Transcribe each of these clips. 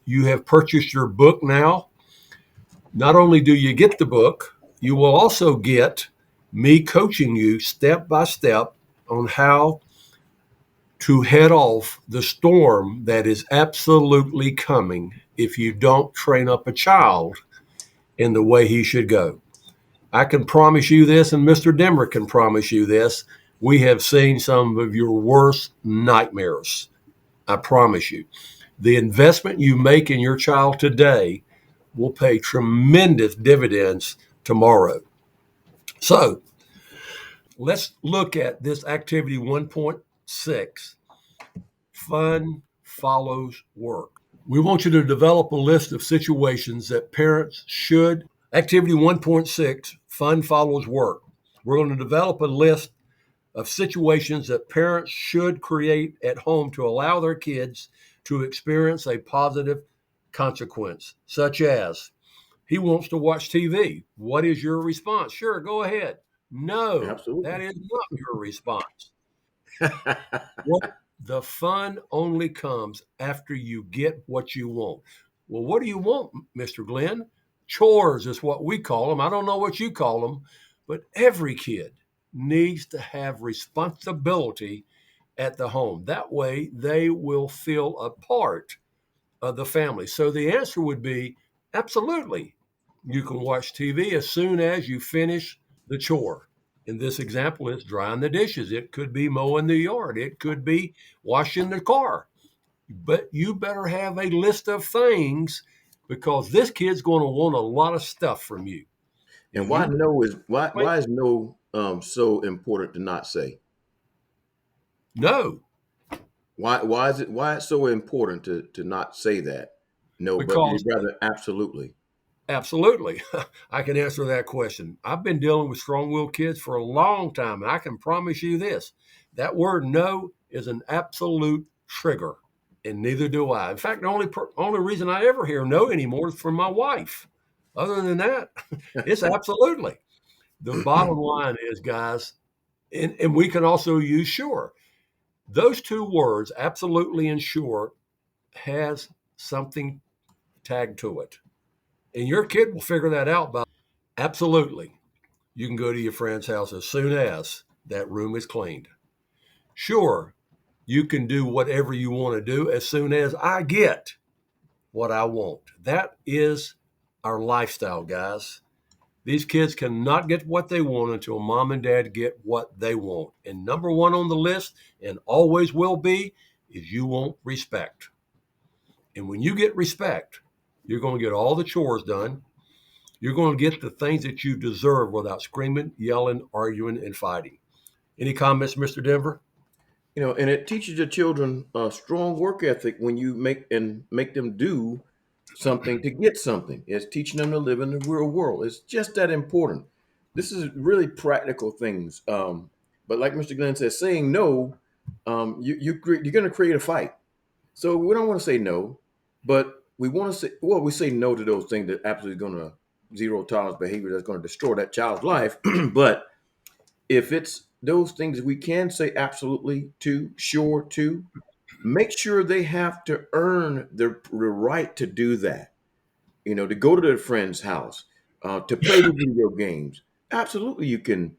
you have purchased your book now, not only do you get the book, you will also get me coaching you step by step on how to head off the storm that is absolutely coming if you don't train up a child in the way he should go. I can promise you this, and Mr. Demmer can promise you this. We have seen some of your worst nightmares. I promise you. The investment you make in your child today will pay tremendous dividends tomorrow. So let's look at this activity 1.6. Fun follows work. We want you to develop a list of situations that parents should. Activity 1.6, fun follows work. We're going to develop a list of situations that parents should create at home to allow their kids to experience a positive consequence, such as he wants to watch TV. What is your response? Sure, go ahead. No, that Absolutely. is not your response. What the fun only comes after you get what you want. Well, what do you want, Mr. Glenn? Chores is what we call them. I don't know what you call them, but every kid needs to have responsibility at the home. That way, they will feel a part of the family. So the answer would be absolutely. You can watch TV as soon as you finish the chore. In this example, it's drying the dishes. It could be mowing the yard. It could be washing the car. But you better have a list of things because this kid's going to want a lot of stuff from you. And You why is no so important to not say? no, Why it's so important to not say that? No, but you'd because rather absolutely. absolutely. I can answer that question. I've been dealing with strong willed kids for a long time, and I can promise you this that word no is an absolute trigger, and neither do I. In fact, the only reason I ever hear no anymore is from my wife. Other than that, it's absolutely. The bottom line is, guys, and we can also use sure. Those two words, absolutely and sure, has something tagged to it. And your kid will figure that out by absolutely. You can go to your friend's house as soon as that room is cleaned. Sure, you can do whatever you want to do as soon as I get what I want. That is our lifestyle, guys. These kids cannot get what they want until mom and dad get what they want. And number one on the list, and always will be, is you want respect. And when you get respect, you're going to get all the chores done. You're going to get the things that you deserve without screaming, yelling, arguing, and fighting. Any comments, Mr. Denver? And it teaches your children a strong work ethic when you make them do something to get something. It's teaching them to live in the real world. It's just that important. This is really practical things. But like Mr. Glenn says, saying no, you're going to create a fight. So we don't want to say no, but we want to say, well, we say no to those things that absolutely going to zero tolerance behavior that's going to destroy that child's life. But if it's those things we can say absolutely to, sure to, make sure they have to earn the right to do that. To go to their friend's house, to play the video games. Absolutely, you can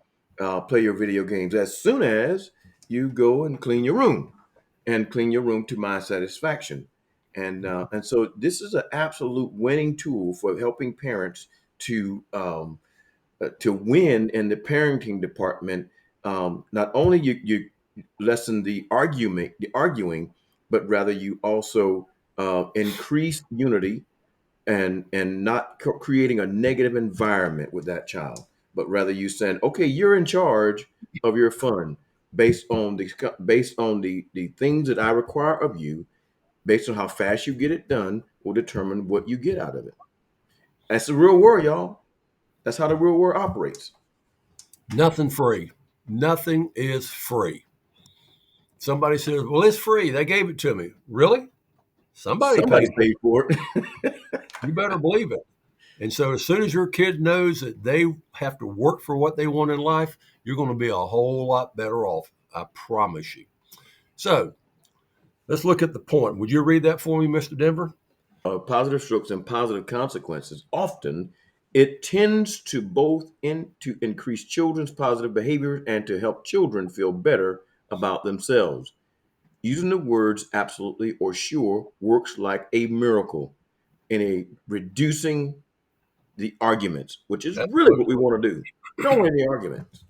play your video games as soon as you go and clean your room to my satisfaction. And so this is an absolute winning tool for helping parents to win in the parenting department. Not only you lessen the arguing, but rather you also increase unity and not creating a negative environment with that child, but rather you saying, okay, you're in charge of your fun based on the things that I require of you, based on how fast you get it done, will determine what you get out of it. That's the real world, y'all. That's how the real world operates. Nothing free. Nothing is free. Somebody says, well, it's free. They gave it to me. Really? Somebody Somebody paid for paid for it. it. You better believe it. And so, as soon as your kid knows that they have to work for what they want in life, you're going to be a whole lot better off. I promise you. So, let's look at the point. Would you read that for me, Mr. Denver? positive strokes and positive consequences, often it tends to both to increase children's positive behavior and to help children feel better about themselves. Using the words absolutely or sure works like a miracle in a reducing the arguments, which is really what we Absolutely. want to do. We don't want any arguments.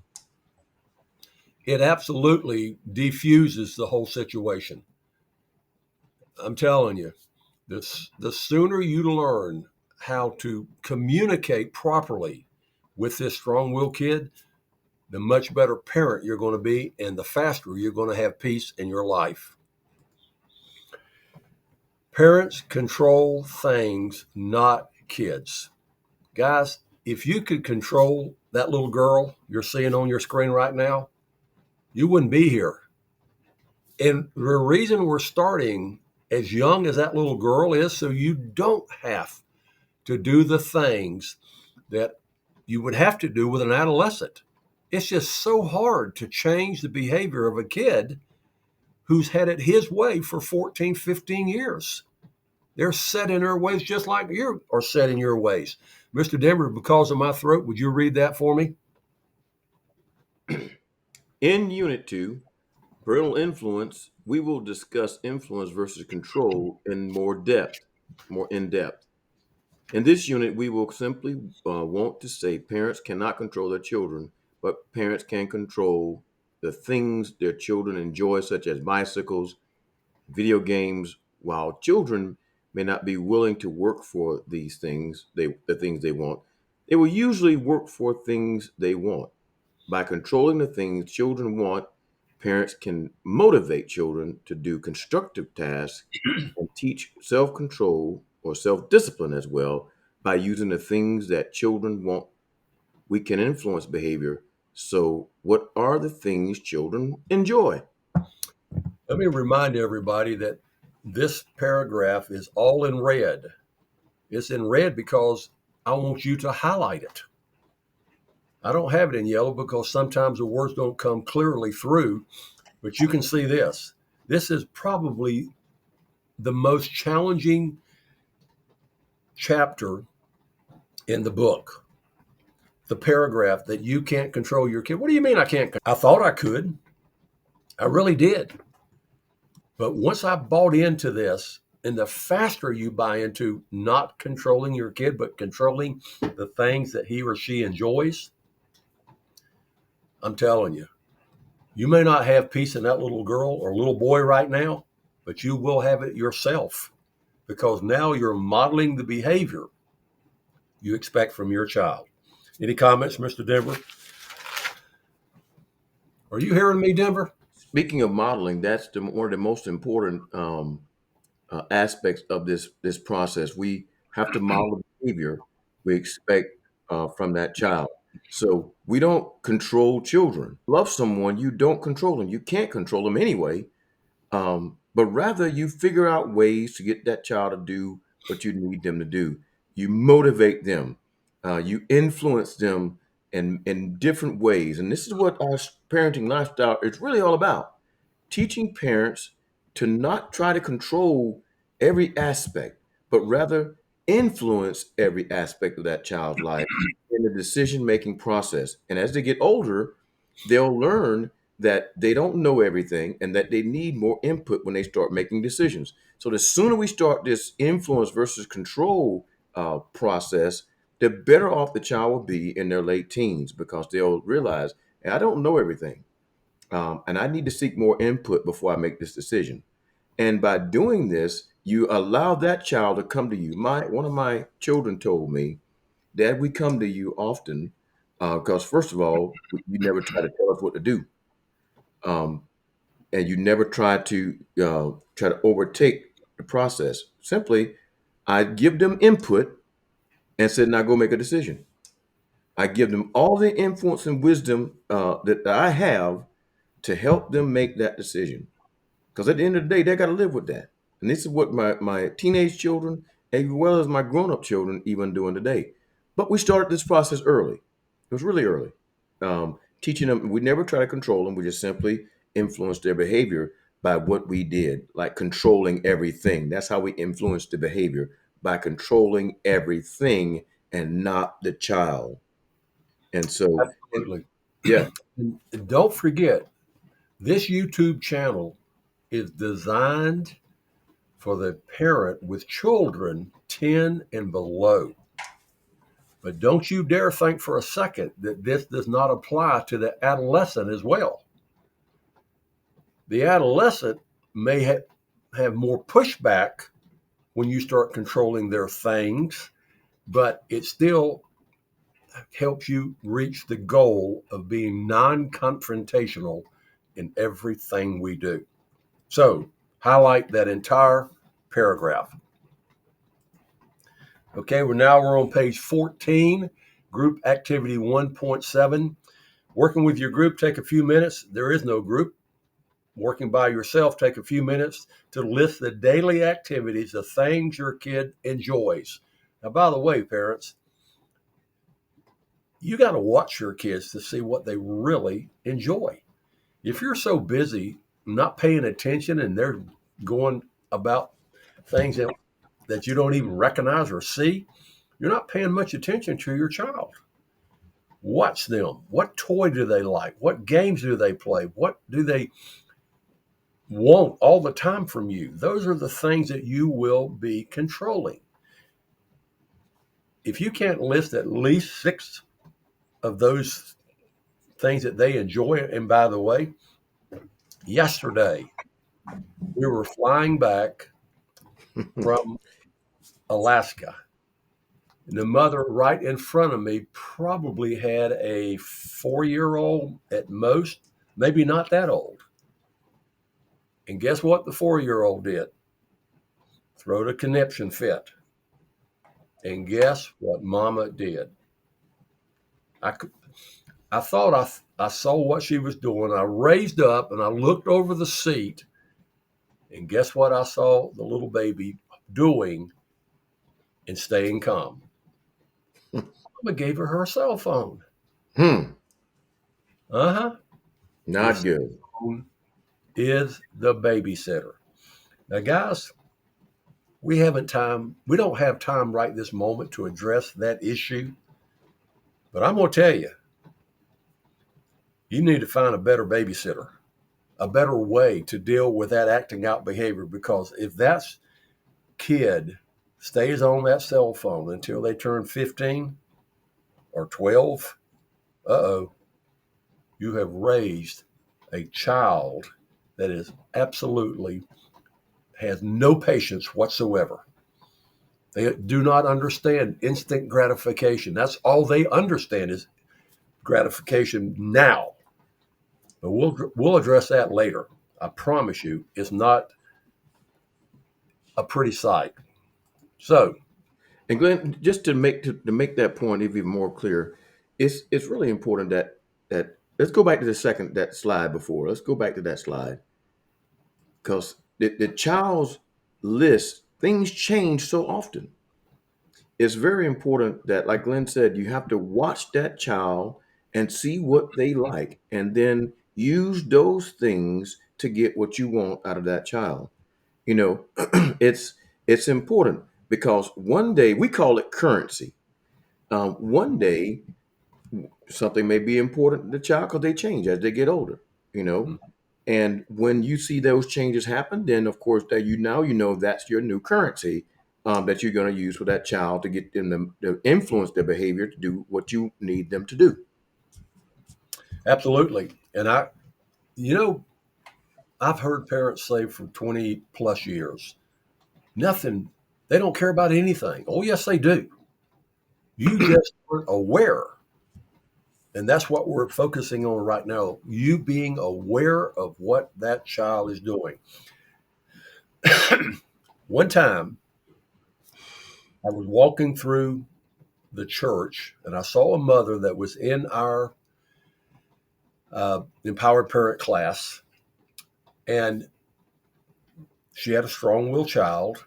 It absolutely defuses the whole situation. I'm telling you, the sooner you learn how to communicate properly with this strong willed kid, the much better parent you're going to be, and the faster you're going to have peace in your life. Parents control things, not kids. Guys, if you could control that little girl you're seeing on your screen right now, you wouldn't be here. And the reason we're starting as young as that little girl is so you don't have to do the things that you would have to do with an adolescent. It's just so hard to change the behavior of a kid who's had it his way for 14, 15 years. They're set in their ways just like you are set in your ways. Mr. Denver, because of my throat, would you read that for me? In Unit 2, parental influence, we will discuss influence versus control in more in depth. In this unit, we will simply want to say parents cannot control their children, but parents can control the things their children enjoy, such as bicycles, video games, while children may not be willing to work for these things, the things they want. They will usually work for things they want. By controlling the things children want, parents can motivate children to do constructive tasks and teach self control or self discipline as well by using the things that children want. We can influence behavior. So, what are the things children enjoy? Let me remind everybody that this paragraph is all in red. It's in red because I want you to highlight it. I don't have it in yellow because sometimes the words don't come clearly through, but you can see this. This is probably the most challenging chapter in the book. The paragraph that you can't control your kid. What do you mean I can't? I thought I could. I really did. But once I bought into this, and the faster you buy into not controlling your kid, but controlling the things that he or she enjoys, I'm telling you, you may not have peace in that little girl or little boy right now, but you will have it yourself because now you're modeling the behavior you expect from your child. Any comments, Mr. Denver? Are you hearing me, Denver? Speaking of modeling, that's one of the most important aspects of this process. We have to model the behavior we expect from that child. So we don't control children. Love someone, you don't control them. You can't control them anyway. But rather, you figure out ways to get that child to do what you need them to do. You motivate them. You influence them in different ways. And this is what our parenting lifestyle is really all about. Teaching parents to not try to control every aspect, but rather influence every aspect of that child's life in the decision-making process. And as they get older, they'll learn that they don't know everything and that they need more input when they start making decisions. So the sooner we start this influence versus control process, the better off the child will be in their late teens because they'll realize, "Hey, I don't know everything. And I need to seek more input before I make this decision." And by doing this, you allow that child to come to you. One of my children told me, "Dad, we come to you often because first of all, you never try to tell us what to do, um, and you never try to overtake the process. Simply, I give them input and said, now go make a decision. I give them all the influence and wisdom that I have to help them make that decision. Because at the end of the day, they got to live with that. And this is what my teenage children, as well as my grown-up children, even doing today. But we started this process early. It was really early. Teaching them, we never try to control them. We just simply influence their behavior by what we did, like controlling everything. That's how we influence the behavior by controlling everything and not the child. And so, Absolutely. yeah. And don't forget, this YouTube channel is designed for the parent with children 10 and below. But don't you dare think for a second that this does not apply to the adolescent as well. The adolescent may have more pushback when you start controlling their things, but it still helps you reach the goal of being non confrontational in everything we do. So, highlight that entire paragraph. Okay, we're on page 14, group activity 1.7. Working with your group, take a few minutes. There is no group. Working by yourself, take a few minutes to list the daily activities, the things your kid enjoys. Now, by the way, parents, you got to watch your kids to see what they really enjoy. If you're so busy not paying attention and they're going about things that you don't even recognize or see, you're not paying much attention to your child. Watch them. What toy do they like? What games do they play? What do they want all the time from you? Those are the things that you will be controlling. If you can't list at least 6 of those things that they enjoy, and by the way, yesterday we were flying back from Alaska. And the mother right in front of me probably had a 4-year-old at most, maybe not that old. And guess what the 4-year-old did? Throw a conniption fit. And guess what mama did? I thought I saw what she was doing. I raised up and I looked over the seat. And guess what I saw the little baby doing and staying calm? Mama gave her cell phone. Hmm. Uh-huh. Your Not cell good. phone is the babysitter. Now, guys, we don't have time right this moment to address that issue. But I'm going to tell you, you need to find a better babysitter, a better way to deal with that acting out behavior. Because if that kid stays on that cell phone until they turn 15 or 12, uh-oh, you have raised a child that is absolutely has no patience whatsoever. They do not understand instant gratification. That's all they understand is gratification now. But we'll address that later. I promise you, it's not a pretty sight. So, And Glenn, just to make that point even more clear, it's really important that let's go back to the second that slide before. Let's go back to that slide because the child's list things change so often. It's very important that, like Glenn said, you have to watch that child and see what they like, and then use those things to get what you want out of that child. You know, it's important because one day we call it currency. One day something may be important to the child because they change as they get older. You know, and when you see those changes happen, then of course that you know that's your new currency that you're going to use for that child to get them to influence their behavior to do what you need them to do. absolutely. And you know, I've heard parents say for 20 plus years, nothing, they don't care about anything. Oh, yes, they do. You just weren't aware. And that's what we're focusing on right now. You being aware of what that child is doing. One time, I was walking through the church and I saw a mother that was in our empowered parent class. And she had a strong willed child.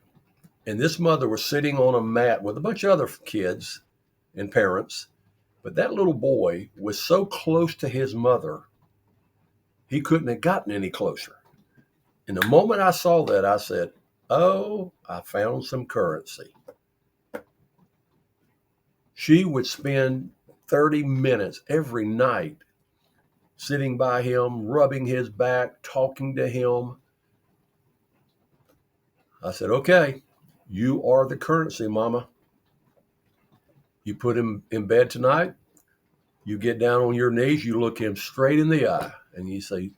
And this mother was sitting on a mat with a bunch of other kids and parents. But that little boy was so close to his mother, he couldn't have gotten any closer. And the moment I saw that, I said, oh, I found some currency. She would spend 30 minutes every night sitting by him, rubbing his back, talking to him. I said, okay, you are the currency, mama. You put him in bed tonight, you get down on your knees, you look him straight in the eye, and you say,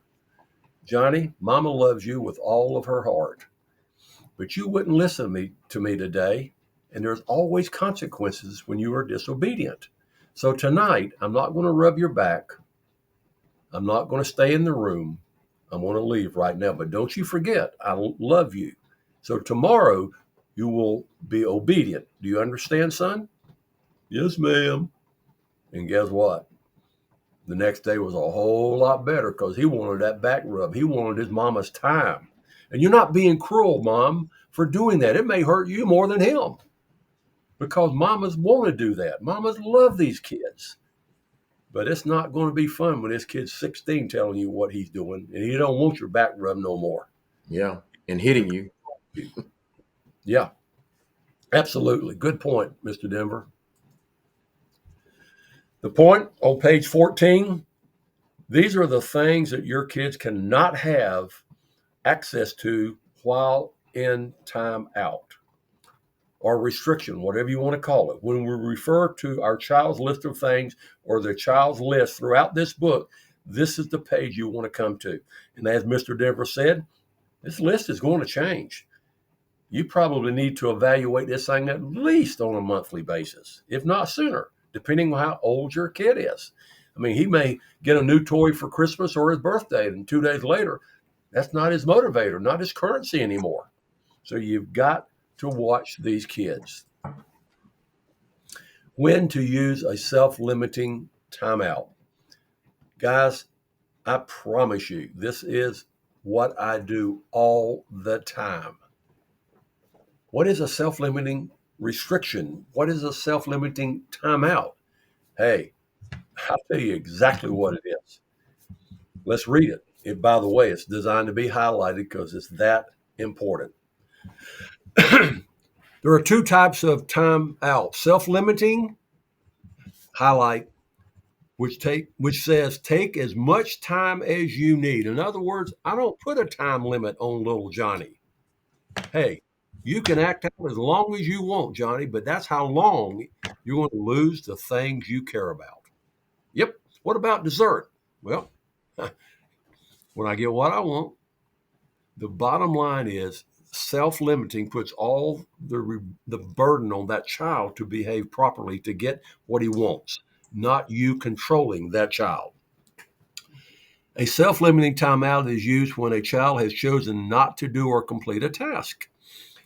Johnny, mama loves you with all of her heart, but you wouldn't listen to me today, and there's always consequences when you are disobedient. So tonight, I'm not going to rub your back. I'm not going to stay in the room. I'm going to leave right now, but don't you forget, I love you. So tomorrow, you will be obedient. Do you understand, son? Yes, ma'am. And guess what? The next day was a whole lot better because he wanted that back rub. He wanted his mama's time. And you're not being cruel, mom, for doing that. It may hurt you more than him because mamas want to do that. Mamas love these kids. But it's not going to be fun when this kid's 16 telling you what he's doing and he don't want your back rub no more. Yeah. And hitting you. Yeah, absolutely. Good point, Mr. Denver. The point on page 14, these are the things that your kids cannot have access to while in time out or restriction, whatever you want to call it. When we refer to our child's list of things or the child's list throughout this book, this is the page you want to come to. And as Mr. Denver said, this list is going to change. You probably need to evaluate this thing at least on a monthly basis, if not sooner, depending on how old your kid is. I mean, he may get a new toy for Christmas or his birthday, and 2 days later, that's not his motivator, not his currency anymore. So you've got to watch these kids. When to use a self-limiting timeout. Guys, I promise you, this is what I do all the time. What is a self-limiting restriction? What is a self-limiting timeout? Hey, I'll tell you exactly what it is. Let's read it. By the way, it's designed to be highlighted because it's that important. There are two types of timeout. Self-limiting, highlight, which says take as much time as you need. In other words, I don't put a time limit on little Johnny. Hey, you can act out as long as you want, Johnny, but that's how long you're going to lose the things you care about. Yep. What about dessert? Well, when I get what I want, the bottom line is self-limiting puts all the burden on that child to behave properly to get what he wants, not you controlling that child. A self-limiting timeout is used when a child has chosen not to do or complete a task.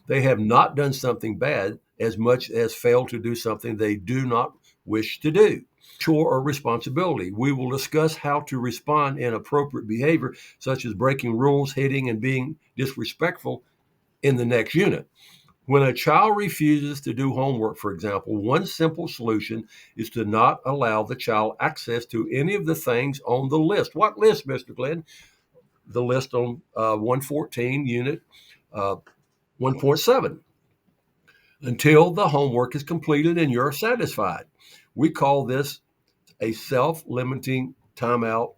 They have not done something bad as much as failed to do something they do not wish to do. Chore or responsibility. We will discuss how to respond in appropriate behavior, such as breaking rules, hitting, and being disrespectful in the next unit. When a child refuses to do homework, for example, one simple solution is to not allow the child access to any of the things on the list. What list, Mr. Glenn? The list on 114, unit 1.7, until the homework is completed and you're satisfied. We call this a self-limiting timeout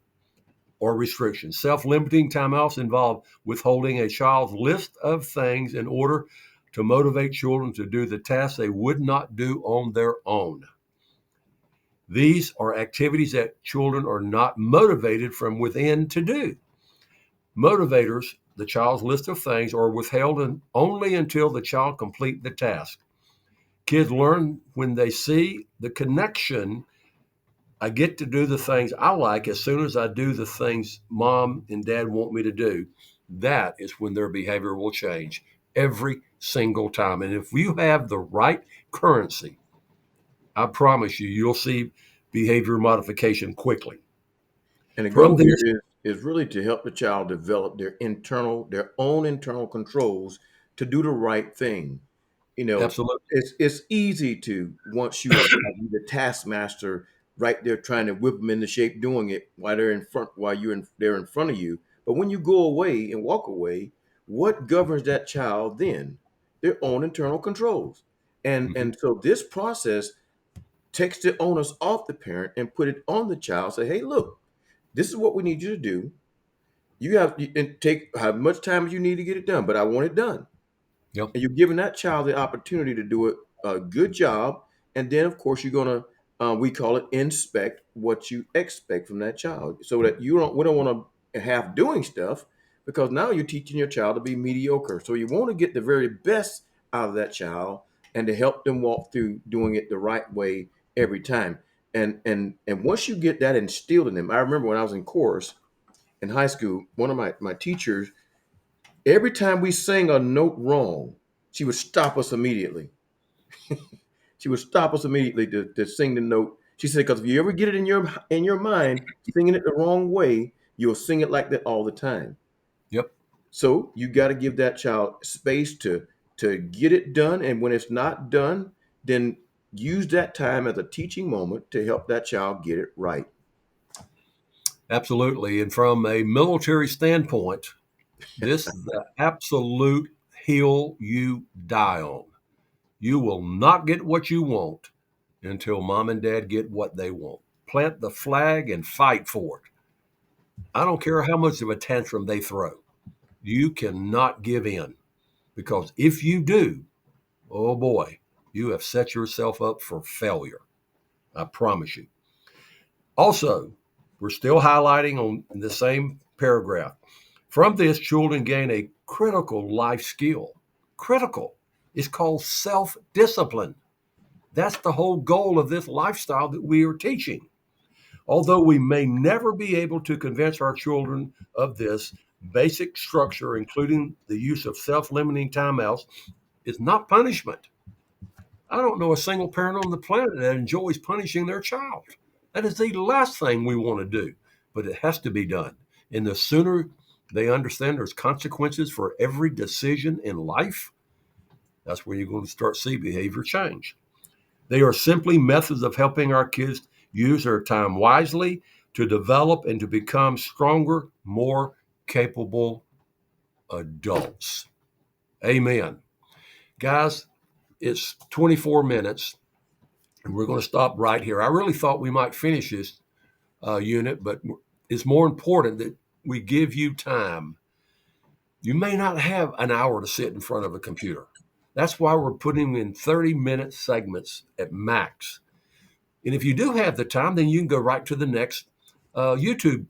or restriction. Self-limiting timeouts involve withholding a child's list of things in order to motivate children to do the tasks they would not do on their own. These are activities that children are not motivated from within to do. Motivators, the child's list of things, are withheld only until the child complete the task. Kids learn when they see the connection. I get to do the things I like as soon as I do the things mom and dad want me to do. That is when their behavior will change every single time. And if you have the right currency, I promise you, you'll see behavior modification quickly. And the goal here is really to help the child develop their own internal controls to do the right thing. You know, Absolutely. it's easy to, once you are the taskmaster right there trying to whip them into shape doing it while they're in front, they're in front of you. But when you go away and walk away, what governs that child then? Their own internal controls. And so this process takes the onus off the parent and put it on the child. Say, hey, look, this is what we need you to do. And take how much time as you need to get it done, but I want it done. Yep. And you're giving that child the opportunity to do a good job. And then, of course, you're going to, we call it inspect what you expect from that child, so that we don't want to have doing stuff, because now you're teaching your child to be mediocre. So you want to get the very best out of that child and to help them walk through doing it the right way every time. And once you get that instilled in them, I remember when I was in chorus in high school, one of my teachers, every time we sang a note wrong, she would stop us immediately. She would stop us immediately to sing the note. She said, because if you ever get it in your mind, singing it the wrong way, you'll sing it like that all the time. Yep. So you got to give that child space to get it done. And when it's not done, then use that time as a teaching moment to help that child get it right. Absolutely. And from a military standpoint, this is the absolute hill you die on. You will not get what you want until mom and dad get what they want. Plant the flag and fight for it. I don't care how much of a tantrum they throw. You cannot give in, because if you do, oh boy, you have set yourself up for failure. I promise you. Also, we're still highlighting on the same paragraph. From this, children gain a critical life skill. Critical. It's called self-discipline. That's the whole goal of this lifestyle that we are teaching. Although we may never be able to convince our children of this, basic structure, including the use of self-limiting timeouts, is not punishment. I don't know a single parent on the planet that enjoys punishing their child. That is the last thing we want to do, but it has to be done. And the sooner they understand there's consequences for every decision in life, that's where you're going to start to see behavior change. They are simply methods of helping our kids use their time wisely to develop and to become stronger, more capable adults. Amen. Guys, it's 24 minutes, and we're going to stop right here. I really thought we might finish this unit, but it's more important that we give you time. You may not have an hour to sit in front of a computer. That's why we're putting in 30-minute segments at max. And if you do have the time, then you can go right to the next YouTube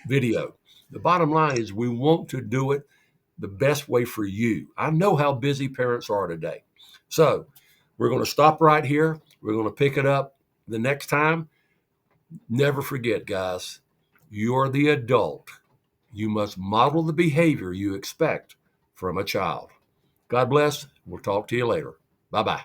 video. The bottom line is we want to do it the best way for you. I know how busy parents are today. So we're going to stop right here. We're going to pick it up the next time. Never forget, guys, you're the adult. You must model the behavior you expect from a child. God bless. We'll talk to you later. Bye-bye.